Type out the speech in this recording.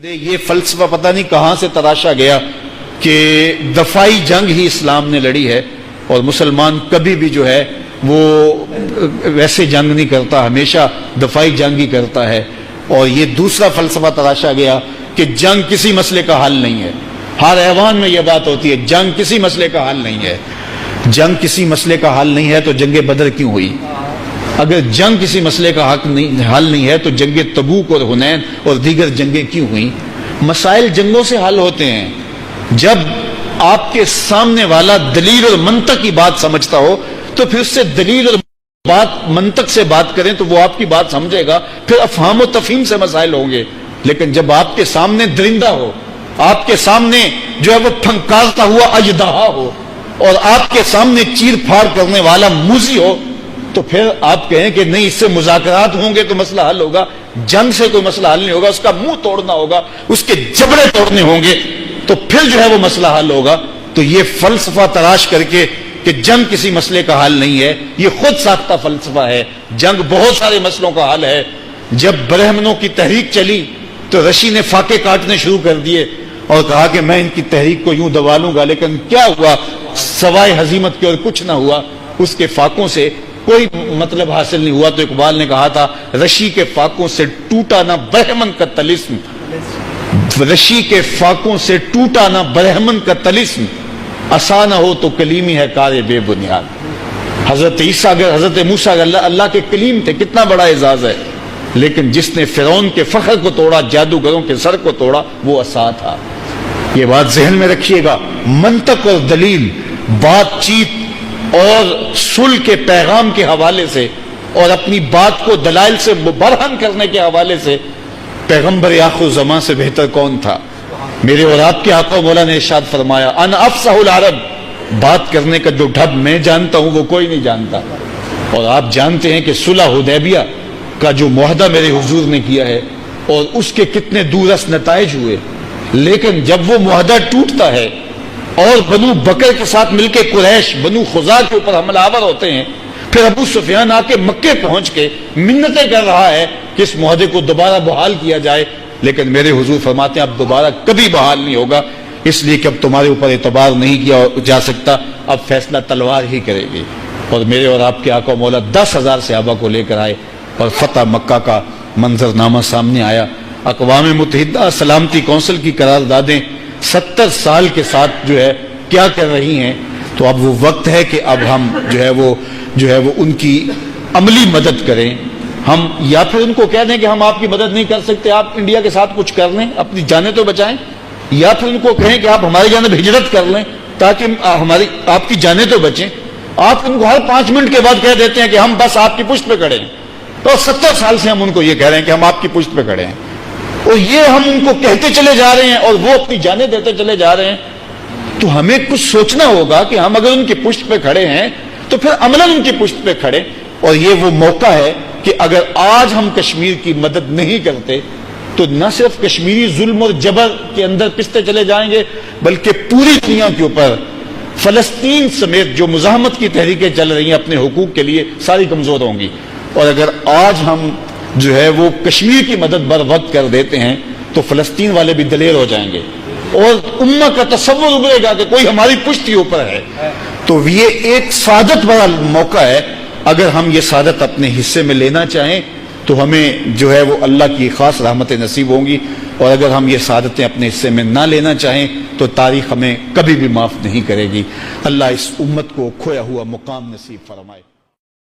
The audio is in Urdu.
یہ فلسفہ پتہ نہیں کہاں سے تراشا گیا کہ دفاعی جنگ ہی اسلام نے لڑی ہے اور مسلمان کبھی بھی جو ہے وہ ویسے جنگ نہیں کرتا، ہمیشہ دفاعی جنگ ہی کرتا ہے۔ اور یہ دوسرا فلسفہ تراشا گیا کہ جنگ کسی مسئلے کا حل نہیں ہے۔ ہر ایوان میں یہ بات ہوتی ہے، جنگ کسی مسئلے کا حل نہیں ہے۔ جنگ کسی مسئلے کا حل نہیں ہے تو جنگ بدر کیوں ہوئی؟ اگر جنگ کسی مسئلے کا حل نہیں ہے تو جنگ تبوک اور حنین اور دیگر جنگیں کیوں ہوئیں؟ مسائل جنگوں سے حل ہوتے ہیں جب آپ کے سامنے والا دلیل اور منطق کی بات سمجھتا ہو تو پھر اس سے دلیل اور منطق سے بات کریں تو وہ آپ کی بات سمجھے گا، پھر افہام و تفہیم سے مسائل ہوں گے۔ لیکن جب آپ کے سامنے درندہ ہو، آپ کے سامنے جو ہے وہ پھنکارتا ہوا اژدہا ہو اور آپ کے سامنے چیر پھاڑ کرنے والا موذی ہو تو پھر آپ کہیں کہ نہیں، اس سے مذاکرات ہوں گے تو مسئلہ حل ہوگا۔ جنگ سے کوئی مسئلہ حل نہیں ہوگا، اس کا منہ توڑنا ہوگا، اس کے جبڑے توڑنے ہوں گے تو پھر جو ہے وہ مسئلہ حل ہوگا۔ تو یہ فلسفہ تراش کر کے کہ جنگ کسی مسئلے کا حل نہیں ہے، یہ خود ساختہ فلسفہ ہے۔ جنگ بہت سارے مسئلوں کا حل ہے۔ جب برہمنوں کی تحریک چلی تو رشی نے فاقے کاٹنے شروع کر دیے اور کہا کہ میں ان کی تحریک کو یوں دبا لوں گا، لیکن کیا ہوا؟ سوائے ہزیمت کے اور کچھ نہ ہوا۔ اس کے فاقوں سے کوئی مطلب حاصل نہیں ہوا۔ تو اقبال نے کہا تھا، رشی کے فاقوں سے ٹوٹا نہ برہمن کا طلسم، رشی کے فاقوں سے ٹوٹا نہ برہمن کا طلسم، آسان ہو تو کلیمی ہے کار بے بنیاد۔ حضرت عیسیٰ اگر حضرت موسیٰ اللہ کے کلیم تھے، کتنا بڑا اعزاز ہے، لیکن جس نے فرعون کے فخر کو توڑا، جادوگروں کے سر کو توڑا، وہ عصا تھا۔ یہ بات ذہن میں رکھیے گا۔ منطق اور دلیل، بات چیت اور صلح کے پیغام کے حوالے سے اور اپنی بات کو دلائل سے برہن کرنے کے حوالے سے پیغمبر آخر زمان سے بہتر کون تھا؟ میرے اور آپ کے آقا مولا نے ارشاد فرمایا، انا افصح العرب، بات کرنے کا جو ڈھب میں جانتا ہوں وہ کوئی نہیں جانتا۔ اور آپ جانتے ہیں کہ صلح حدیبیہ کا جو معاہدہ میرے حضور نے کیا ہے اور اس کے کتنے دورس نتائج ہوئے، لیکن جب وہ معاہدہ ٹوٹتا ہے اور بنو بکر کے ساتھ مل کے قریش بنو خزاع کے اوپر حملہ آور ہوتے ہیں، پھر ابو سفیان آ کے مکے پہنچ کے منتیں کر رہا ہے کہ اس معاہدے کو دوبارہ بحال کیا جائے، لیکن میرے حضور فرماتے ہیں اب دوبارہ کبھی بحال نہیں ہوگا، اس لیے کہ اب تمہارے اوپر اعتبار نہیں کیا جا سکتا، اب فیصلہ تلوار ہی کرے گی۔ اور میرے اور آپ کے آقا مولا 10,000 صحابہ کو لے کر آئے اور فتح مکہ کا منظرنامہ سامنے آیا۔ اقوام متحدہ سلامتی کونسل کی قراردادیں 70 سال کے ساتھ جو ہے کیا کر رہی ہیں، تو اب وہ وقت ہے کہ اب ہم جو ہے وہ ان کی عملی مدد کریں۔ ہم یا پھر ان کو کہہ دیں کہ ہم آپ کی مدد نہیں کر سکتے، آپ انڈیا کے ساتھ کچھ کر لیں، اپنی جانیں تو بچائیں، یا پھر ان کو کہیں کہ آپ ہماری جانب ہجرت کر لیں تاکہ آپ کی جانیں تو بچیں۔ آپ ان کو ہر 5 منٹ کے بعد کہہ دیتے ہیں کہ ہم بس آپ کی پشت پہ کھڑے ہیں، تو 70 سال سے ہم ان کو یہ کہہ رہے ہیں کہ ہم آپ کی پشت پہ کھڑے ہیں، اور یہ ہم ان کو کہتے چلے جا رہے ہیں اور وہ اپنی جانیں دیتے چلے جا رہے ہیں۔ تو ہمیں کچھ سوچنا ہوگا کہ ہم اگر ان کی پشت پہ کھڑے ہیں تو پھر عملاً ان کی پشت پہ کھڑے۔ اور یہ وہ موقع ہے کہ اگر آج ہم کشمیر کی مدد نہیں کرتے تو نہ صرف کشمیری ظلم اور جبر کے اندر پستے چلے جائیں گے، بلکہ پوری دنیا کے اوپر فلسطین سمیت جو مزاحمت کی تحریکیں چل رہی ہیں اپنے حقوق کے لیے، ساری کمزور ہوں گی۔ اور اگر آج ہم جو ہے وہ کشمیر کی مدد بر وقت کر دیتے ہیں تو فلسطین والے بھی دلیر ہو جائیں گے اور امہ کا تصور ابھرے گا کہ کوئی ہماری پشت ہی اوپر ہے۔ تو یہ ایک سعادت بڑا موقع ہے۔ اگر ہم یہ سعادت اپنے حصے میں لینا چاہیں تو ہمیں جو ہے وہ اللہ کی خاص رحمتیں نصیب ہوں گی، اور اگر ہم یہ سعادتیں اپنے حصے میں نہ لینا چاہیں تو تاریخ ہمیں کبھی بھی معاف نہیں کرے گی۔ اللہ اس امت کو کھویا ہوا مقام نصیب فرمائے۔